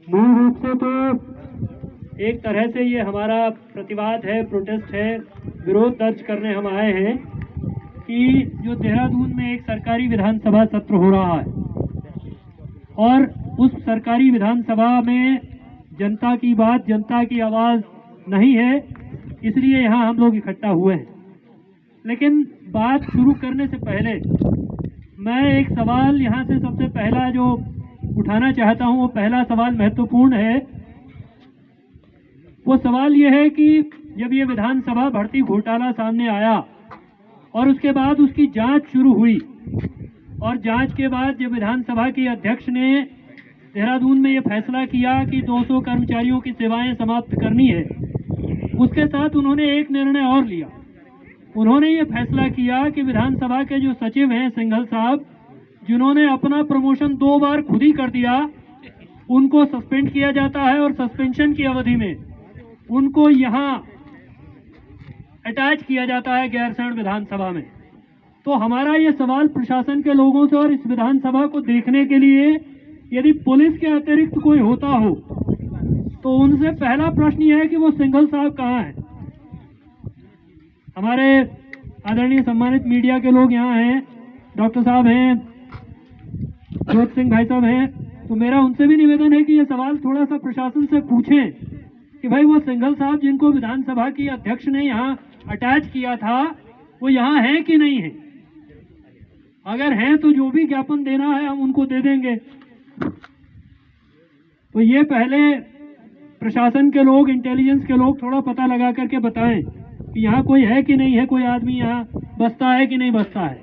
मूल रूप से तो एक तरह से ये हमारा प्रतिवाद है, प्रोटेस्ट है, विरोध दर्ज करने हम आए हैं कि जो देहरादून में एक सरकारी विधानसभा सत्र हो रहा है और उस सरकारी विधानसभा में जनता की बात, जनता की आवाज़ नहीं है, इसलिए यहाँ हम लोग इकट्ठा हुए हैं। लेकिन बात शुरू करने से पहले मैं एक सवाल यहाँ से सबसे पहला जो उठाना चाहता हूँ, वो पहला सवाल महत्वपूर्ण है। वो सवाल ये है कि जब ये विधानसभा भर्ती घोटाला सामने आया और उसके बाद उसकी जांच शुरू हुई और जांच के बाद जब विधानसभा के अध्यक्ष ने देहरादून में ये फैसला किया कि 200 कर्मचारियों की सेवाएं समाप्त करनी है, उसके साथ उन्होंने एक निर्णय और लिया। उन्होंने ये फैसला किया कि विधानसभा के जो सचिव हैं सिंघल साहब, जिन्होंने अपना प्रमोशन 2 बार खुद ही कर दिया, उनको सस्पेंड किया जाता है और सस्पेंशन की अवधि में उनको यहाँ अटैच किया जाता है गैरसैंण विधानसभा में। तो हमारा ये सवाल प्रशासन के लोगों से और इस विधानसभा को देखने के लिए, यदि पुलिस के अतिरिक्त कोई होता हो तो उनसे पहला प्रश्न ये है कि वो सिंघल साहब कहाँ हैं। हमारे आदरणीय सम्मानित मीडिया के लोग यहाँ हैं, डॉक्टर साहब हैं, जोत सिंह भाई साहब हैं, तो मेरा उनसे भी निवेदन है कि ये सवाल थोड़ा सा प्रशासन से पूछें कि भाई वो सिंघल साहब जिनको विधानसभा की अध्यक्ष ने यहाँ अटैच किया था, वो यहाँ है कि नहीं है। अगर हैं तो जो भी ज्ञापन देना है हम उनको दे देंगे। तो ये पहले प्रशासन के लोग, इंटेलिजेंस के लोग थोड़ा पता लगा करके बताएं कि यहाँ कोई है कि नहीं है, कोई आदमी यहाँ बसता है कि नहीं बसता है,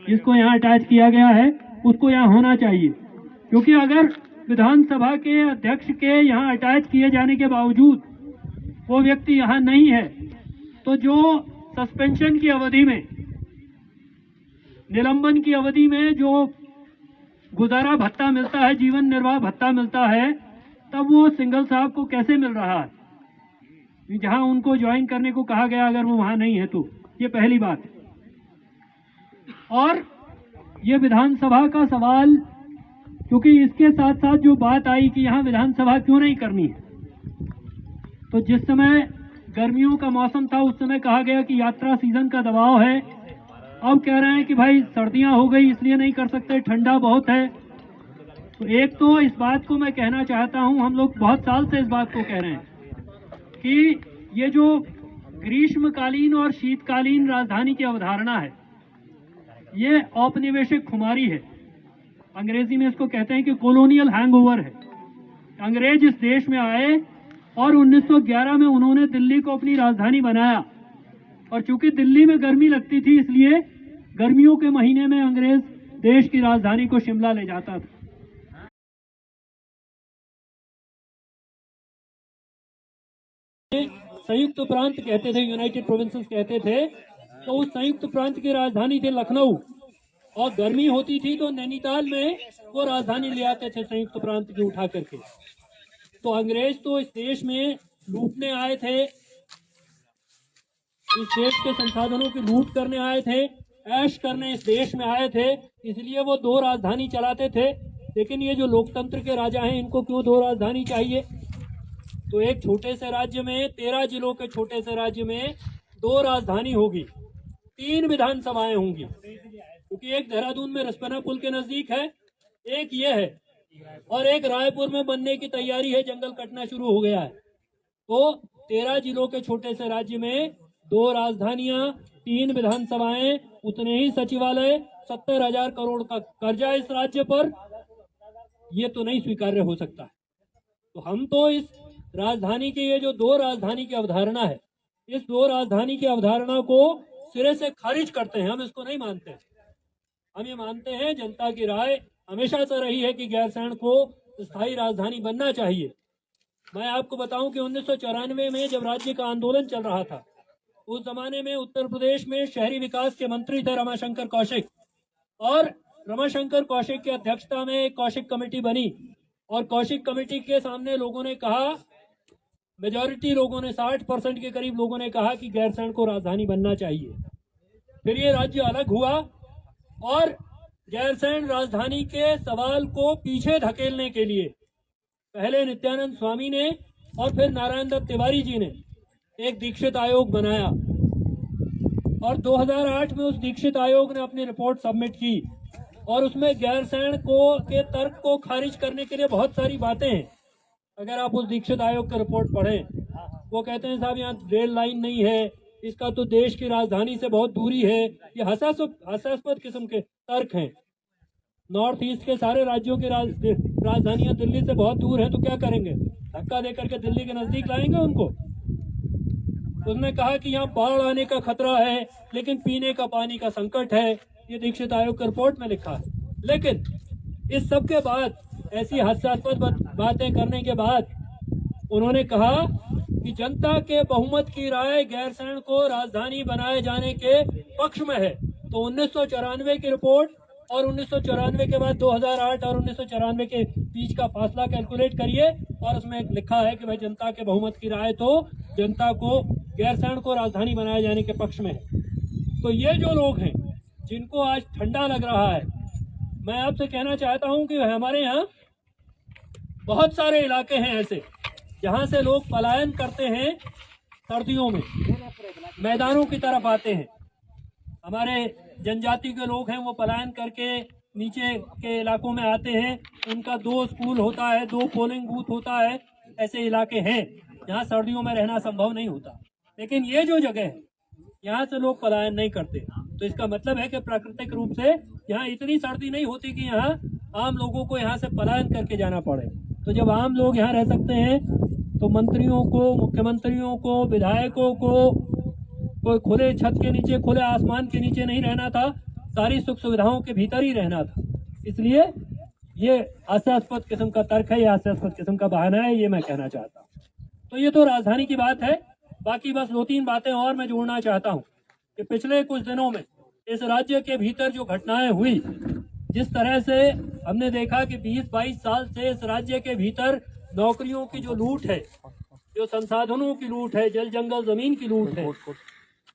जिसको यहाँ अटैच किया गया है उसको यहाँ होना चाहिए। क्योंकि अगर विधानसभा के अध्यक्ष के यहाँ अटैच किए जाने के बावजूद वो व्यक्ति यहाँ नहीं है, तो जो सस्पेंशन की अवधि में, निलंबन की अवधि में जो गुजारा भत्ता मिलता है, जीवन निर्वाह भत्ता मिलता है, तब वो सिंघल साहब को कैसे मिल रहा है जहां उनको ज्वाइन करने को कहा गया, अगर वो वहां नहीं है तो। ये पहली बात। और ये विधानसभा का सवाल, क्योंकि इसके साथ साथ जो बात आई कि यहाँ विधानसभा क्यों नहीं करनी है, तो जिस समय गर्मियों का मौसम था उस समय कहा गया कि यात्रा सीजन का दबाव है। अब कह रहे हैं कि भाई सर्दियां हो गई इसलिए नहीं कर सकते, ठंडा बहुत है। तो एक तो इस बात को मैं कहना चाहता हूं, हम लोग बहुत साल से इस बात को कह रहे हैं कि ये जो ग्रीष्मकालीन और शीतकालीन राजधानी की अवधारणा है, ये औपनिवेशिक खुमारी है। अंग्रेजी में इसको कहते हैं कि कॉलोनियल हैंगओवर है। अंग्रेज इस देश में आए और 1911 में उन्होंने दिल्ली को अपनी राजधानी बनाया, और चूंकि दिल्ली में गर्मी लगती थी इसलिए गर्मियों के महीने में अंग्रेज देश की राजधानी को शिमला ले जाता था। संयुक्त प्रांत कहते थे, यूनाइटेड प्रोविंसेस कहते थे। तो उस संयुक्त प्रांत की राजधानी थी लखनऊ, और गर्मी होती थी तो नैनीताल में वो राजधानी ले आते थे संयुक्त प्रांत की उठा करके। तो अंग्रेज तो इस देश में लूटने आए थे, इस देश के संसाधनों की लूट करने आए थे, ऐश करने इस देश में आए थे, इसलिए वो 2 राजधानी चलाते थे। लेकिन ये जो लोकतंत्र के राजा हैं, इनको क्यों 2 राजधानी चाहिए? तो एक छोटे से राज्य में, 13 जिलों के छोटे से राज्य में 2 राजधानी होगी, 3 विधानसभाएं होंगी, क्योंकि एक देहरादून में रसपना पुल के नजदीक है, एक ये है, और एक रायपुर में बनने की तैयारी है, जंगल कटना शुरू हो गया है। तो 13 जिलों के छोटे से राज्य में 2 राजधानियां, 3 विधानसभाएं, उतने ही सचिवालय, 70,000 करोड़ का कर्जा इस राज्य पर, ये तो नहीं स्वीकार्य हो सकता है। तो हम तो इस राजधानी की, ये जो 2 राजधानी की अवधारणा है, इस 2 राजधानी की अवधारणा को सिरे से खारिज करते हैं। हम इसको नहीं मानते हैं। हम ये मानते हैं, जनता की राय हमेशा से रही है कि गैरसैंण को स्थायी राजधानी बनना चाहिए। मैं आपको बताऊं कि 1994 में जब राज्य का आंदोलन चल रहा था, उस जमाने में उत्तर प्रदेश में शहरी विकास के मंत्री थे रमाशंकर कौशिक, और रमाशंकर कौशिक की अध्यक्षता में एक कौशिक कमेटी बनी, और कौशिक कमेटी के सामने लोगों ने कहा, मेजॉरिटी लोगों ने, 60% के करीब लोगों ने कहा कि गैरसैंण को राजधानी बनना चाहिए। फिर ये राज्य अलग हुआ और गैरसैंण राजधानी के सवाल को पीछे धकेलने के लिए पहले नित्यानंद स्वामी ने और फिर नारायण दत्त तिवारी जी ने एक दीक्षित आयोग बनाया और 2008 में उस दीक्षित आयोग ने अपनी रिपोर्ट सबमिट की और उसमें गैरसैंण के तर्क को खारिज करने के लिए बहुत सारी बातें हैं। अगर आप उस दीक्षित आयोग की रिपोर्ट पढ़ें, वो कहते हैं साहब यहाँ रेल लाइन नहीं है, इसका तो देश की राजधानी से बहुत दूरी है। ये हास्यास्पद किस्म के तर्क हैं। नॉर्थ ईस्ट के सारे राज्यों की राजधानियां दिल्ली से बहुत दूर है, तो क्या करेंगे? धक्का देकर के दिल्ली के नजदीक लाएंगे उनको। उसने कहा कि यहाँ बाढ़ आने का खतरा है, लेकिन पीने का पानी का संकट है। ये दीक्षित आयोग की रिपोर्ट में लिखा है। लेकिन इस सब के बाद, ऐसी हास्यास्पद बातें करने के बाद, उन्होंने कहा कि जनता के बहुमत की राय गैरसैंण को राजधानी बनाए जाने के पक्ष में है। तो 1994 की रिपोर्ट और 1994 के बाद 2008 और 1994 के बीच का फासला कैलकुलेट करिए और उसमें लिखा है कि भाई जनता के बहुमत की राय तो जनता को गैरसैंण को राजधानी बनाए जाने के पक्ष में है। तो ये जो लोग हैं जिनको आज ठंडा लग रहा है, मैं आपसे कहना चाहता हूं कि हमारे यहाँ बहुत सारे इलाके हैं ऐसे जहां से लोग पलायन करते हैं, सर्दियों में मैदानों की तरफ आते हैं। हमारे जनजाति के लोग हैं, वो पलायन करके नीचे के इलाकों में आते हैं। उनका 2 स्कूल होता है, 2 पोलिंग बूथ होता है। ऐसे इलाके हैं जहां सर्दियों में रहना संभव नहीं होता। लेकिन ये जो जगह है, यहाँ से लोग पलायन नहीं करते। तो इसका मतलब है कि प्राकृतिक रूप से यहाँ इतनी सर्दी नहीं होती कि यहाँ आम लोगों को यहाँ से पलायन करके जाना पड़े। तो जब आम लोग यहाँ रह सकते हैं, तो मंत्रियों को, मुख्यमंत्रियों को, विधायकों को कोई खुले छत के नीचे, खुले आसमान के नीचे नहीं रहना था, सारी सुख सुविधाओं के भीतर ही रहना था। इसलिए ये हास्यास्पद किस्म का तर्क है, ये हास्यास्पद किस्म का बहाना है, ये मैं कहना चाहता हूँ। तो ये तो राजधानी की बात है। बाकी बस 2-3 बातें और मैं जोड़ना चाहता हूँ कि पिछले कुछ दिनों में इस राज्य के भीतर जो घटनाएं हुई, जिस तरह से हमने देखा कि 20-22 साल से इस राज्य के भीतर नौकरियों की जो लूट है, जो संसाधनों की लूट है, जल जंगल जमीन की लूट है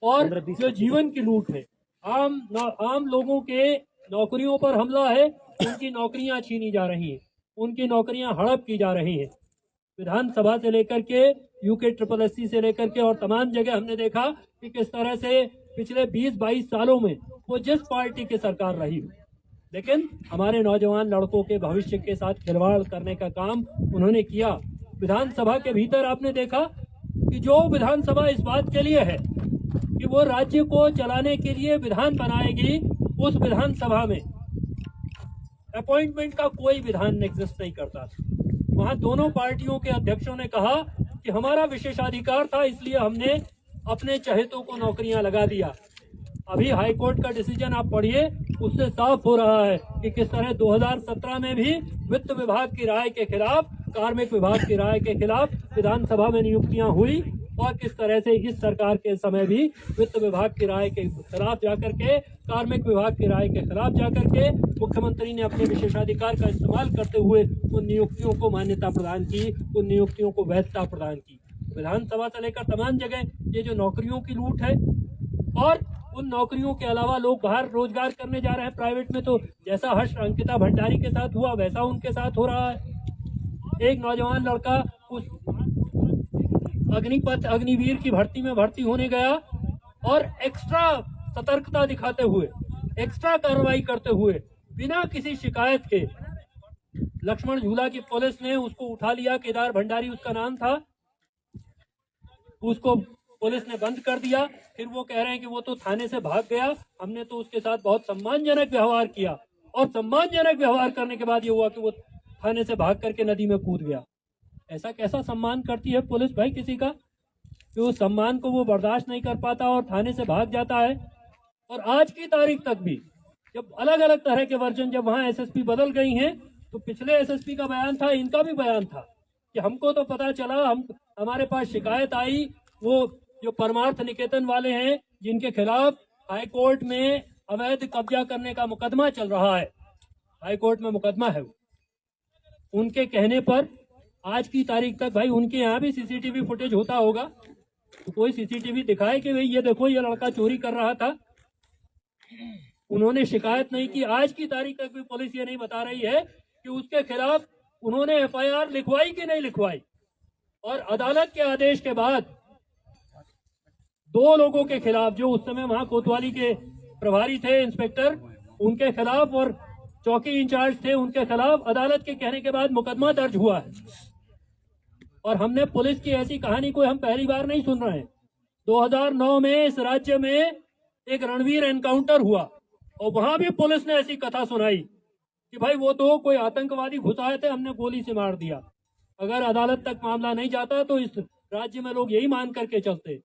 और जो जीवन की लूट है, आम लोगों के नौकरियों पर हमला है, उनकी नौकरियां छीनी जा रही हैं, उनकी नौकरियां हड़प की जा रही हैं। विधानसभा से लेकर के UKSSC से लेकर के और तमाम जगह हमने देखा कि किस तरह से पिछले 20-22 सालों में वो जिस पार्टी की सरकार रही, लेकिन हमारे नौजवान लड़कों के भविष्य के साथ खिलवाड़ करने का काम उन्होंने किया। विधानसभा के भीतर आपने देखा कि जो विधानसभा इस बात के लिए है कि वो राज्य को चलाने के लिए विधान बनाएगी, उस विधानसभा में अपॉइंटमेंट का कोई विधान एग्जिस्ट नहीं करता था। वहां दोनों पार्टियों के अध्यक्षों ने कहा कि हमारा विशेषाधिकार था, इसलिए हमने अपने चहेतों को नौकरियां लगा दिया। अभी हाईकोर्ट का डिसीजन आप पढ़िए, उससे साफ हो रहा है कि किस तरह 2017 में भी वित्त विभाग की राय के खिलाफ, कार्मिक विभाग की राय के खिलाफ विधानसभा में नियुक्तियां हुई और किस तरह से इस सरकार के समय भी वित्त विभाग की राय के खिलाफ जाकर के, कार्मिक विभाग की राय के खिलाफ जाकर के मुख्यमंत्री ने अपने विशेषाधिकार का इस्तेमाल करते हुए उन नियुक्तियों को मान्यता प्रदान की, उन नियुक्तियों को वैधता प्रदान की। विधानसभा से लेकर तमाम जगह ये जो नौकरियों की लूट है, और उन नौकरियों के अलावा लोग बाहर रोजगार करने जा रहे हैं प्राइवेट में। तो जैसा हर्ष अंकिता भंडारी के साथ हुआ, वैसा उनके साथ हो रहा है। एक नौजवान लड़का उस अग्निवीर की भर्ती में भर्ती होने गया और एक्स्ट्रा सतर्कता दिखाते हुए, एक्स्ट्रा कार्रवाई करते हुए, बिना किसी शिकायत के लक्ष्मण झूला की पुलिस ने उसको उठा लिया। केदार भंडारी उसका नाम था। उसको पुलिस ने बंद कर दिया। फिर वो कह रहे हैं कि वो तो थाने से भाग गया, हमने तो उसके साथ बहुत सम्मानजनक व्यवहार किया। और सम्मानजनक व्यवहार करने के बाद ये हुआ कि वो थाने से भाग करके नदी में कूद गया। ऐसा कैसा सम्मान करती है पुलिस भाई किसी का, कि उस सम्मान को वो बर्दाश्त नहीं कर पाता और थाने से भाग जाता है। और आज की तारीख तक भी जब अलग अलग तरह के वर्जन, जब वहाँ SSP बदल गई हैं, तो पिछले SSP का बयान था, इनका भी बयान था कि हमको तो पता चला, हमारे पास शिकायत आई, वो जो परमार्थ निकेतन वाले हैं जिनके खिलाफ हाईकोर्ट में अवैध कब्जा करने का मुकदमा चल रहा है, हाईकोर्ट में मुकदमा है, उनके कहने पर आज की तारीख तक भाई उनके यहाँ भी CCTV फुटेज होता होगा, तो कोई CCTV दिखाए कि भाई ये देखो ये लड़का चोरी कर रहा था। उन्होंने शिकायत नहीं की। आज की तारीख तक भी पुलिस ये नहीं बता रही है कि उसके खिलाफ उन्होंने एफआईआर लिखवाई कि नहीं लिखवाई। और अदालत के आदेश के बाद 2 लोगों के खिलाफ, जो उस समय वहां कोतवाली के प्रभारी थे इंस्पेक्टर, उनके खिलाफ और चौकी इंचार्ज थे, उनके खिलाफ अदालत के कहने के बाद मुकदमा दर्ज हुआ है। और हमने पुलिस की ऐसी कहानी कोई हम पहली बार नहीं सुन रहे हैं। 2009 में इस राज्य में एक रणवीर एनकाउंटर हुआ और वहां भी पुलिस ने ऐसी कथा सुनाई कि भाई वो तो कोई आतंकवादी घुस आए थे, हमने गोली से मार दिया। अगर अदालत तक मामला नहीं जाता तो इस राज्य में लोग यही मान करके चलते।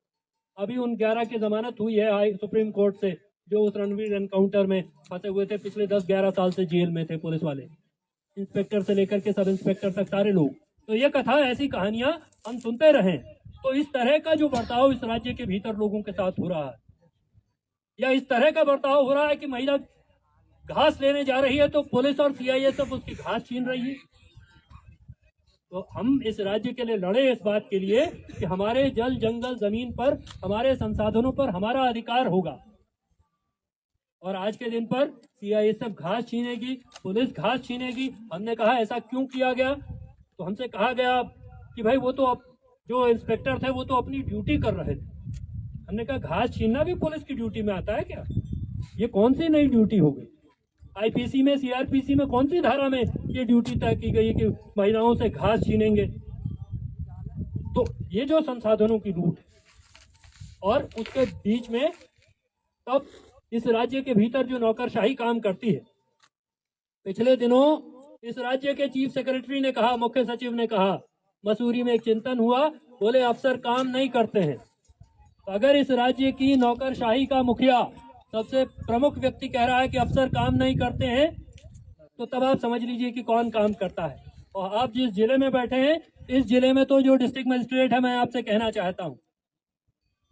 अभी उन 11 की जमानत हुई है हाई सुप्रीम कोर्ट से, जो उस रणवीर एनकाउंटर में फंसे हुए थे। पिछले 10-11 साल से जेल में थे पुलिस वाले, इंस्पेक्टर से लेकर के सब इंस्पेक्टर तक सारे लोग। तो ये कथा, ऐसी कहानियां हम सुनते रहे। तो इस तरह का जो बर्ताव इस राज्य के भीतर लोगों के साथ हो रहा है, या इस तरह का बर्ताव हो रहा है कि महिला घास लेने जा रही है तो पुलिस और सीआईएसएफ उसकी घास छीन रही है। तो हम इस राज्य के लिए लड़े इस बात के लिए कि हमारे जल जंगल जमीन पर, हमारे संसाधनों पर हमारा अधिकार होगा। और आज के दिन पर सीआईएसएफ घास छीनेगी, पुलिस घास छीनेगी। हमने कहा ऐसा क्यों किया गया, तो हमसे कहा गया कि भाई वो तो जो इंस्पेक्टर थे वो तो अपनी ड्यूटी कर रहे थे। हमने कहा घास छीनना भी पुलिस की ड्यूटी में आता है क्या? ये कौन सी नई ड्यूटी हो गई? आईपीसी में, सीआरपीसी में कौन सी धारा में ये ड्यूटी तय की गई है कि महिलाओं से घास छीनेंगे? तो ये जो संसाधनों की लूट और उसके बीच में तब इस राज्य के भीतर जो नौकरशाही काम करती है। पिछले दिनों इस राज्य के चीफ सेक्रेटरी ने कहा, मुख्य सचिव ने कहा, मसूरी में एक चिंतन हुआ, बोले अफसर काम नहीं करते हैं। तो अगर इस राज्य की नौकरशाही का मुखिया, सबसे प्रमुख व्यक्ति कह रहा है कि अफसर काम नहीं करते हैं, तो तब आप समझ लीजिए कि कौन काम करता है। और आप जिस जिले में बैठे हैं, इस जिले में तो जो डिस्ट्रिक्ट मजिस्ट्रेट है, मैं आपसे कहना चाहता हूँ,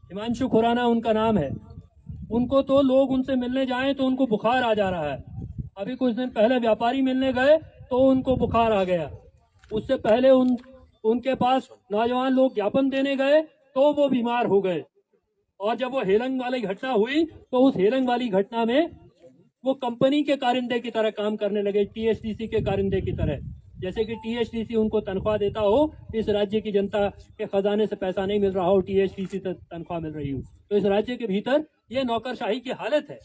हिमांशु खुराना उनका नाम है, उनको तो लोग उनसे मिलने जाएं तो उनको बुखार आ जा रहा है। अभी कुछ दिन पहले व्यापारी मिलने गए तो उनको बुखार आ गया। उससे पहले उनके पास नौजवान लोग ज्ञापन देने गए तो वो बीमार हो गए। और जब वो हेलंग वाली घटना हुई तो उस हेलंग वाली घटना में वो कंपनी के कारिंदे की तरह काम करने लगे, टीएचडीसी के कारिंदे की तरह। जैसे कि टीएचडीसी उनको तनख्वाह देता हो, इस राज्य की जनता के खजाने से पैसा नहीं मिल रहा हो, टीएचडीसी से तनख्वाह मिल रही हो। तो इस राज्य के भीतर ये नौकरशाही की हालत है।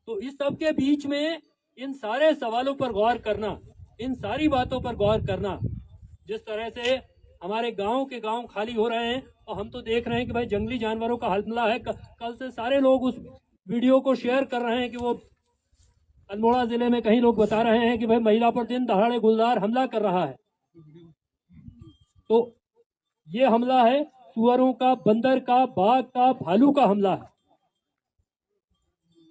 तो इस सब के बीच में इन सारे सवालों पर गौर करना, इन सारी बातों पर गौर करना, जिस तरह से हमारे गांव के गांव खाली हो रहे हैं और हम तो देख रहे हैं कि भाई जंगली जानवरों का हमला है। कल से सारे लोग उस वीडियो को शेयर कर रहे हैं कि वो अल्मोड़ा जिले में कहीं लोग बता रहे हैं कि भाई महिला पर दिन दहाड़े गुलदार हमला कर रहा है। तो ये हमला है सुअरों का, बंदर का, बाघ का, भालू का हमला है।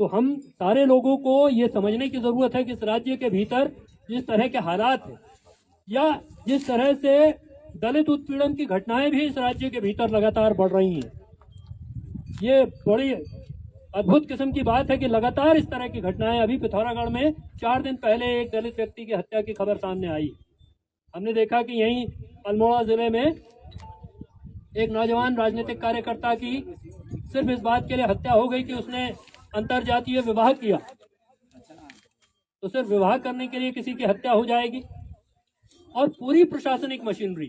तो हम सारे लोगों को ये समझने की जरूरत है कि इस राज्य के भीतर जिस तरह के हालात हैं, या जिस तरह से दलित उत्पीड़न की घटनाएं भी इस राज्य के भीतर लगातार बढ़ रही हैं, ये बड़ी अद्भुत किस्म की बात है कि लगातार इस तरह की घटनाएं। अभी पिथौरागढ़ में 4 दिन पहले एक दलित व्यक्ति की हत्या की खबर सामने आई। हमने देखा कि यहीं अल्मोड़ा जिले में एक नौजवान राजनीतिक कार्यकर्ता की सिर्फ इस बात के लिए हत्या हो गई कि उसने अंतरजातीय विवाह किया। तो सिर्फ विवाह करने के लिए किसी की हत्या हो जाएगी। और पूरी प्रशासनिक मशीनरी,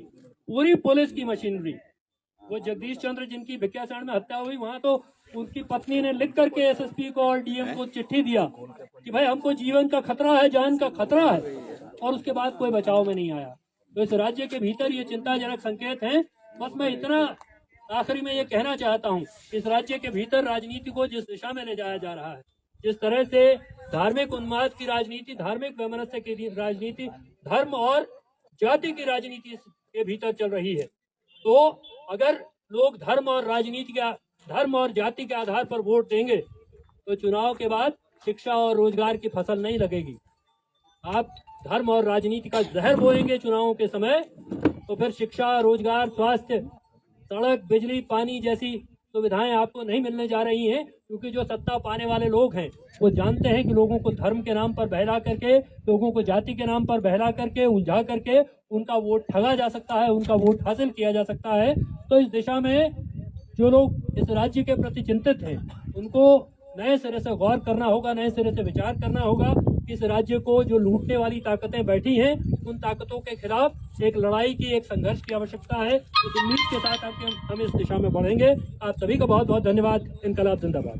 पूरी पुलिस की मशीनरी, वो जगदीश चंद्र जिनकी भिकियासैंण में हत्या हुई, वहां तो उनकी पत्नी ने लिख करके एसएसपी को और डीएम को चिट्ठी दिया कि भाई हमको जीवन का खतरा है, जान का खतरा है, और उसके बाद कोई बचाव में नहीं आया। तो इस राज्य के भीतर ये चिंताजनक संकेत हैं। बस मैं इतना आखिरी में ये कहना चाहता हूँ, इस राज्य के भीतर राजनीति को जिस दिशा में ले जाया जा रहा है, जिस तरह से धार्मिक उन्माद की राजनीति, धार्मिक वैमनस्य की राजनीति, धर्म और जाति की राजनीति के भीतर चल रही है, तो अगर लोग धर्म और जाति के आधार पर वोट देंगे तो चुनाव के बाद शिक्षा और रोजगार की फसल नहीं लगेगी। आप धर्म और राजनीति का जहर बोएंगे चुनावों के समय, तो फिर शिक्षा, रोजगार, स्वास्थ्य, सड़क, बिजली, पानी जैसी सुविधाएं आपको नहीं मिलने जा रही हैं। क्योंकि जो सत्ता पाने वाले लोग हैं वो जानते हैं कि लोगों को धर्म के नाम पर बहला करके, लोगों को जाति के नाम पर बहला करके, उलझा करके उनका वोट ठगा जा सकता है, उनका वोट हासिल किया जा सकता है। तो इस दिशा में जो लोग इस राज्य के प्रति चिंतित हैं, उनको नए सिरे से गौर करना होगा, नए सिरे से विचार करना होगा। इस राज्य को जो लूटने वाली ताकतें बैठी हैं, उन ताकतों के खिलाफ एक लड़ाई की, एक संघर्ष की आवश्यकता है। इस उम्मीद के साथ हम इस दिशा में बढ़ेंगे। आप सभी का बहुत बहुत धन्यवाद। इनकलाब जिंदाबाद।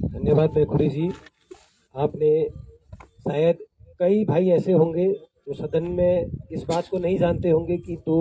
धन्यवाद मैखुरी जी। आपने शायद कई भाई ऐसे होंगे जो सदन में इस बात को नहीं जानते होंगे कि 2